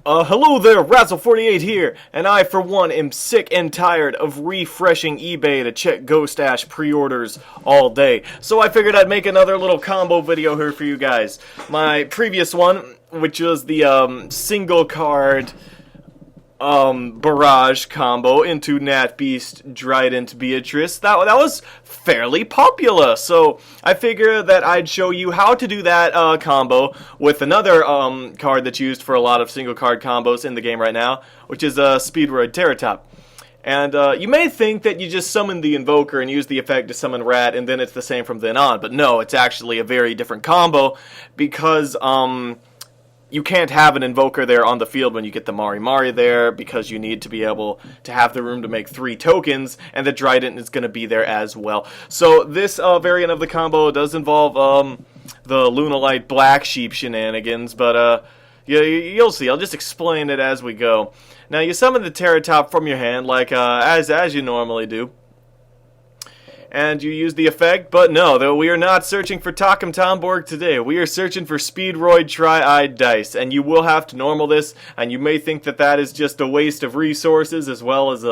Hello there, Razzle48 here, and I, for one, am sick and tired of refreshing eBay to check Ghost Ash pre-orders all day. So I figured I'd make another little combo video here for you guys. My previous one, which was the, single card, Barrage combo into Nat Beast, Drident, Beatrice. That was fairly popular, so I figured that I'd show you how to do that combo with another card that's used for a lot of single card combos in the game right now, which is Speedroid Terrortop. And you may think that you just summon the Invoker and use the effect to summon Rat, and then it's the same from then on, but no, it's actually a very different combo, because you can't have an Invoker there on the field when you get the Mari there, because you need to be able to have the room to make 3 tokens, and the Drident is going to be there as well. So this variant of the combo does involve the Lunalite Black Sheep shenanigans, but you'll see. I'll just explain it as we go. Now, you summon the Terrortop from your hand, like as you normally do, and you use the effect, but no, though we are not searching for Takum Tomborg today. We are searching for Speedroid Tri-Eyed Dice, and you will have to normal this, and you may think that that is just a waste of resources, as well as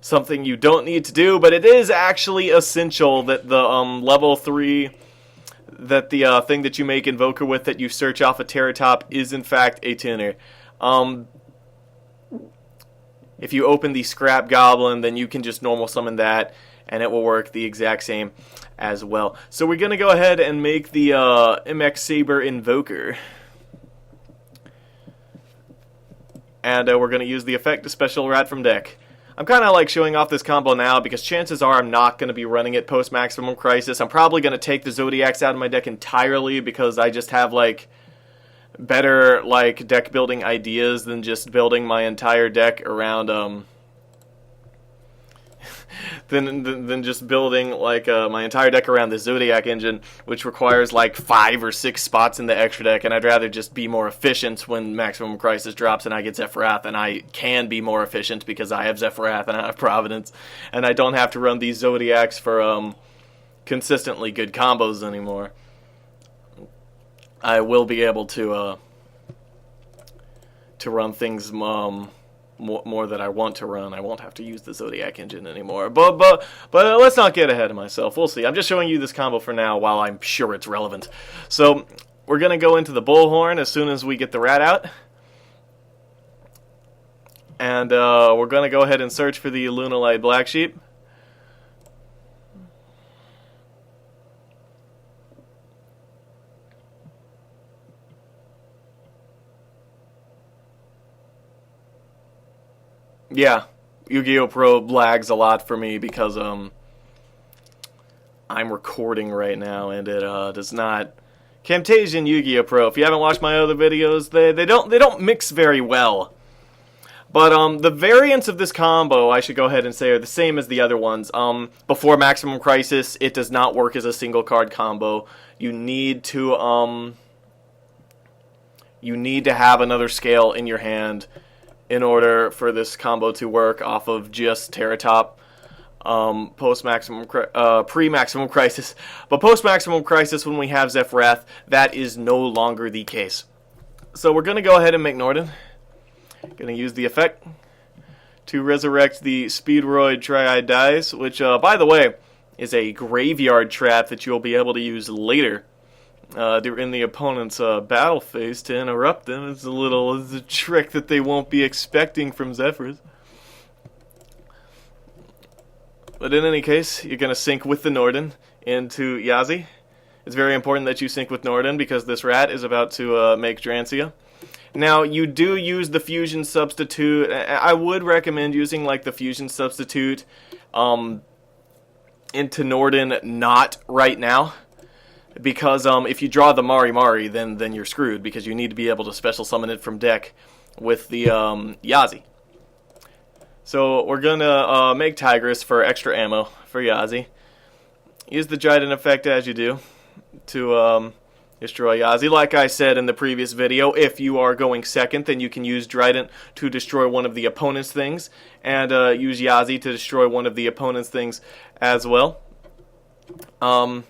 something you don't need to do, but it is actually essential that the level 3, that the thing that you make Invoker with that you search off a Terrortop is in fact a tuner. If you open the Scrap Goblin, then you can just normal summon that, and it will work the exact same as well. So we're going to go ahead and make the MX Saber Invoker. And we're going to use the effect to special Rat from deck. I'm kind of like showing off this combo now because chances are I'm not going to be running it post Maximum Crisis. I'm probably going to take the Zoodiacs out of my deck entirely because I just have better deck building ideas than just building my entire deck around than just building my entire deck around the Zoodiac engine, which requires 5 or 6 spots in the extra deck, and I'd rather just be more efficient when Maximum Crisis drops and I get Zefrath, and I can be more efficient because I have Zefrath and I have Providence, and I don't have to run these Zoodiacs for consistently good combos anymore. I will be able to run things more that I want to run. I won't have to use the Zoodiac engine anymore. But let's not get ahead of myself. We'll see. I'm just showing you this combo for now while I'm sure it's relevant. So we're going to go into the Bullhorn as soon as we get the Rat out. And we're going to go ahead and search for the Lunalite Black Sheep. Yeah, Yu-Gi-Oh! Pro lags a lot for me because I'm recording right now and it does not. Camtasia Yu-Gi-Oh! Pro. If you haven't watched my other videos, they don't mix very well. But the variants of this combo, I should go ahead and say, are the same as the other ones. Before Maximum Crisis, it does not work as a single card combo. You need to have another scale in your hand in order for this combo to work off of just Terrortop pre-Maximum Crisis. But post-Maximum Crisis, when we have Zefrath, that is no longer the case. So we're going to go ahead and make Norden. Going to use the effect to resurrect the Speedroid Tri-Eyed Dice, which, by the way, is a graveyard trap that you'll be able to use later in the opponent's battle phase to interrupt them. It's a trick that they won't be expecting from Zefras. But in any case, you're going to sync with the Norden into Yazi. It's very important that you sync with Norden because this Rat is about to make Drancia. Now, you do use the Fusion Substitute. I would recommend using the Fusion Substitute into Norden, not right now. Because if you draw the Mari, then you're screwed, because you need to be able to special summon it from deck with the Yazi. So we're going to make Tigress for extra ammo for Yazi. Use the Drident effect as you do to destroy Yazi. Like I said in the previous video, if you are going second, then you can use Drident to destroy one of the opponent's things, and use Yazi to destroy one of the opponent's things as well.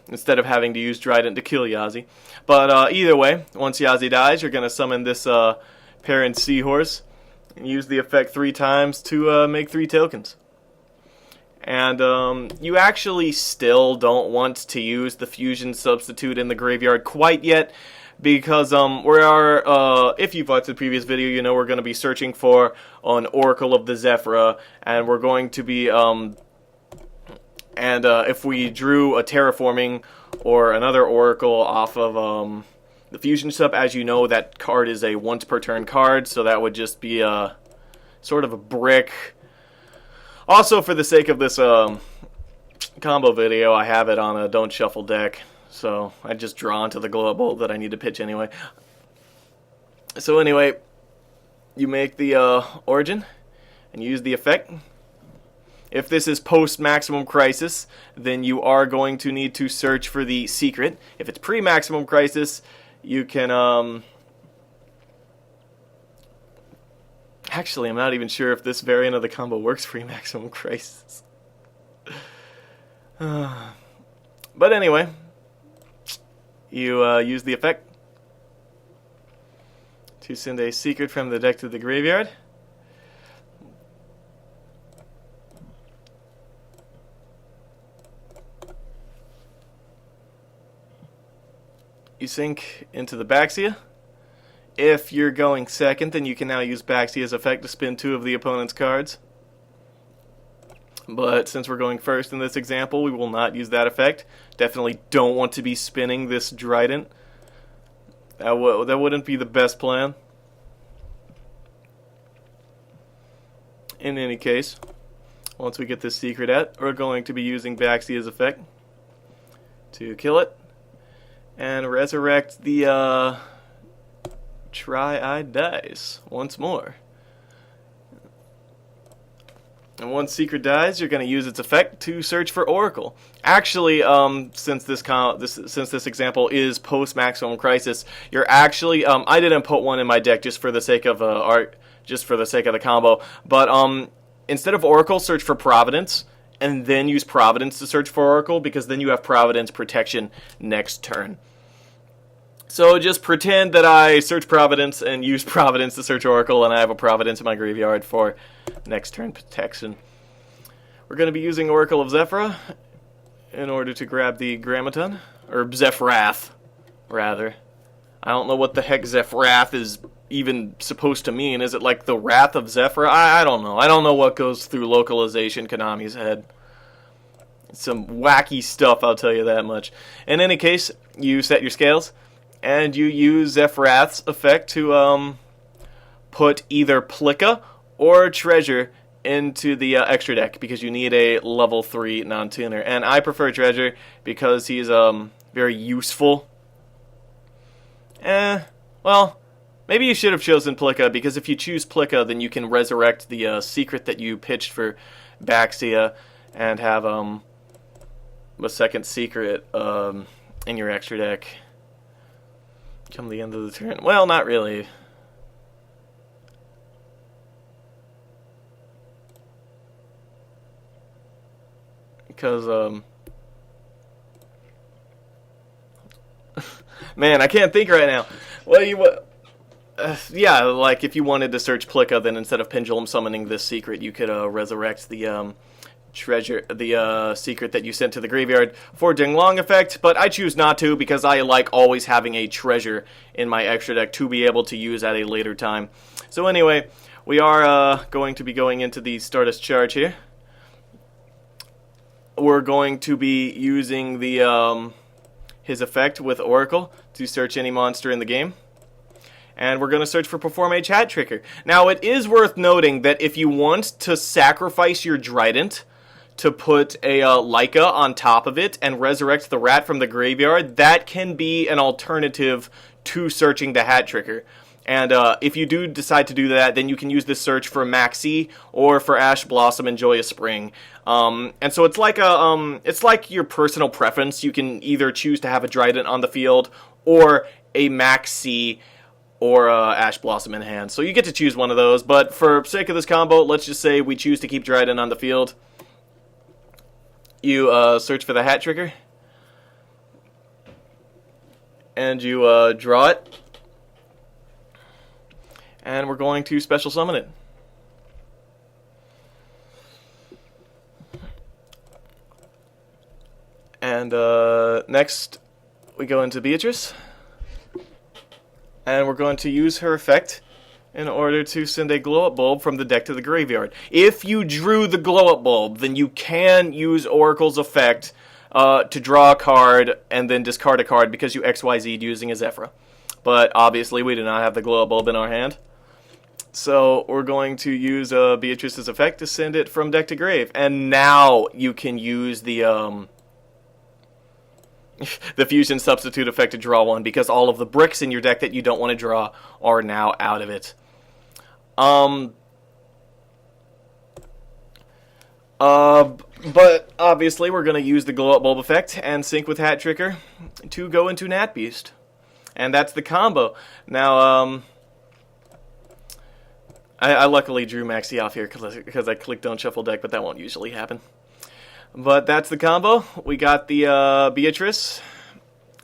Instead of having to use Drident to kill Yazi. But either way, once Yazi dies, you're going to summon this parent seahorse, and use the effect 3 times to make 3 tokens. And you actually still don't want to use the fusion substitute in the graveyard quite yet, because we are, if you've watched the previous video, you know we're going to be searching for an Oracle of the Zefra, and we're going to be, if we drew a Terraforming or another Oracle off of the fusion sub, as you know, that card is a once per turn card, so that would just be a sort of a brick. Also, for the sake of this combo video, I have it on a don't shuffle deck, so I just draw into the global that I need to pitch anyway. So anyway, you make the origin and use the effect. If this is post Maximum Crisis, then you are going to need to search for the secret. If it's pre Maximum Crisis, you can actually, I'm not even sure if this variant of the combo works for Maximum Crisis. But anyway, you use the effect to send a secret from the deck to the graveyard. You sink into the Baxia. If you're going second, then you can now use Baxia's effect to spin 2 of the opponent's cards. But since we're going first in this example, we will not use that effect. Definitely don't want to be spinning this Drident. That wouldn't be the best plan. In any case, once we get this secret out, we're going to be using Baxia's effect to kill it and resurrect the Tri-Eyed Dice once more. And once secret dies, you're going to use its effect to search for Oracle. Actually, since this example is post Maximum Crisis, you're actually I didn't put one in my deck just for the sake of art, just for the sake of the combo. But instead of Oracle, search for Providence, and then use Providence to search for Oracle, because then you have Providence protection next turn. So just pretend that I search Providence and use Providence to search Oracle, and I have a Providence in my graveyard for next turn protection. We're going to be using Oracle of Zefra in order to grab the Grammaton, or Zefrath, rather. I don't know what the heck Zefrath is even supposed to mean. Is it like the Wrath of Zefra? I don't know. I don't know what goes through localization Konami's head. Some wacky stuff, I'll tell you that much. In any case, you set your scales, and you use Zefrath's effect to put either Plika or Treasure into the extra deck, because you need a level 3 non-tuner. And I prefer Treasure because he's very useful. Well, maybe you should have chosen Plika, because if you choose Plika, then you can resurrect the secret that you pitched for Baxia and have a second secret in your extra deck come the end of the turn. Well, not really. Because, man, I can't think right now. Well, yeah, like if you wanted to search Plika, then instead of Pendulum summoning this secret, you could resurrect the treasure, the secret that you sent to the graveyard for Dinglong effect, but I choose not to, because I like always having a treasure in my extra deck to be able to use at a later time. So anyway, we are going to be going into the Stardust Charge here. We're going to be using the his effect with Oracle to search any monster in the game. And we're going to search for Perform a Hat Tricker. Now, it is worth noting that if you want to sacrifice your Drident to put a Leica on top of it and resurrect the rat from the graveyard, that can be an alternative to searching the Hat Tricker. And if you do decide to do that, then you can use this search for Maxi or for Ash Blossom and Joyous Spring. And so it's like your personal preference. You can either choose to have a Drident on the field or a Maxi or Ash Blossom in hand. So you get to choose one of those, but for sake of this combo, let's just say we choose to keep Drident on the field. You search for the Hat Tricker, and you draw it. And we're going to special summon it. And next, we go into Beatrice. And we're going to use her effect in order to send a glow-up bulb from the deck to the graveyard. If you drew the glow-up bulb, then you can use Oracle's effect to draw a card and then discard a card because you XYZ'd using a Zefra. But obviously we do not have the glow-up bulb in our hand. So we're going to use Beatrice's effect to send it from deck to grave. And now you can use the fusion substitute effect to draw one, because all of the bricks in your deck that you don't want to draw are now out of it. But obviously we're going to use the glow-up bulb effect and sync with Hat Tricker to go into Nat Beast. And that's the combo. Now, I luckily drew Baxia off here because I clicked on Shuffle Deck, but that won't usually happen. But that's the combo. We got the Beatrice.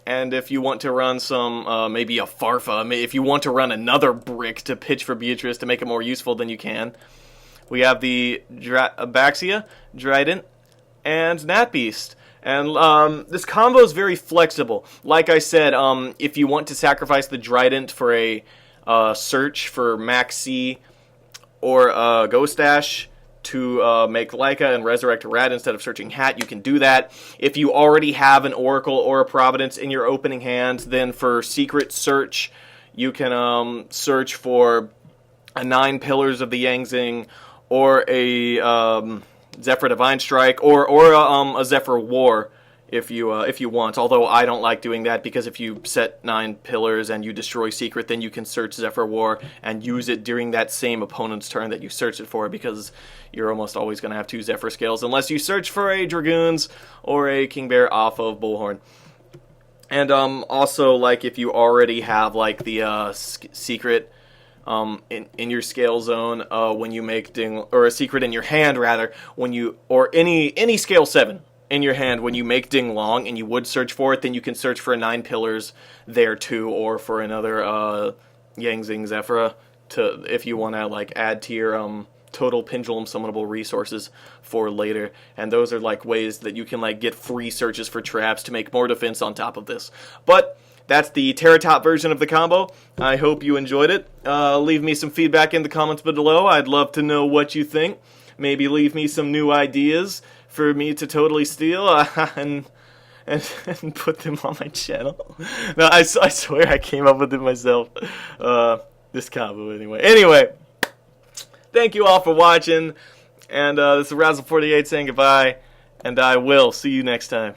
And if you want to run some, maybe a Farfa, if you want to run another brick to pitch for Beatrice to make it more useful, then you can. We have the Baxia, Drident, and Nat Beast. And this combo is very flexible. Like I said, if you want to sacrifice the Drident for a search for Maxi or Ghost Dash to make Leica and resurrect a rat instead of searching Hat, you can do that. If you already have an Oracle or a Providence in your opening hand, then for Secret Search, you can search for a 9 Pillars of the Yangzing, or a Zefra Divine Strike, or a Zefra War if you want. Although I don't like doing that, because if you set 9 Pillars and you destroy Secret, then you can search Zefra War and use it during that same opponent's turn that you searched it for, because you're almost always going to have 2 Zefra Scales unless you search for a Dragoons or a King Bear off of Bullhorn. And also, like, if you already have like the Secret in your scale zone, when you make or a Secret in your hand rather, when you, or any scale 7 in your hand when you make Ding Long and you would search for it, then you can search for 9 Pillars there too, or for another Yangzing Zefra to, if you want to like add to your total Pendulum summonable resources for later. And those are like ways that you can like get free searches for traps to make more defense on top of this. But that's the Terrortop version of the combo. I hope you enjoyed it. Leave me some feedback in the comments below. I'd love to know what you think. Maybe leave me some new ideas for me to totally steal and put them on my channel. No, I swear I came up with it myself. This combo anyway. Anyway, thank you all for watching. And this is Razzle48 saying goodbye. And I will see you next time.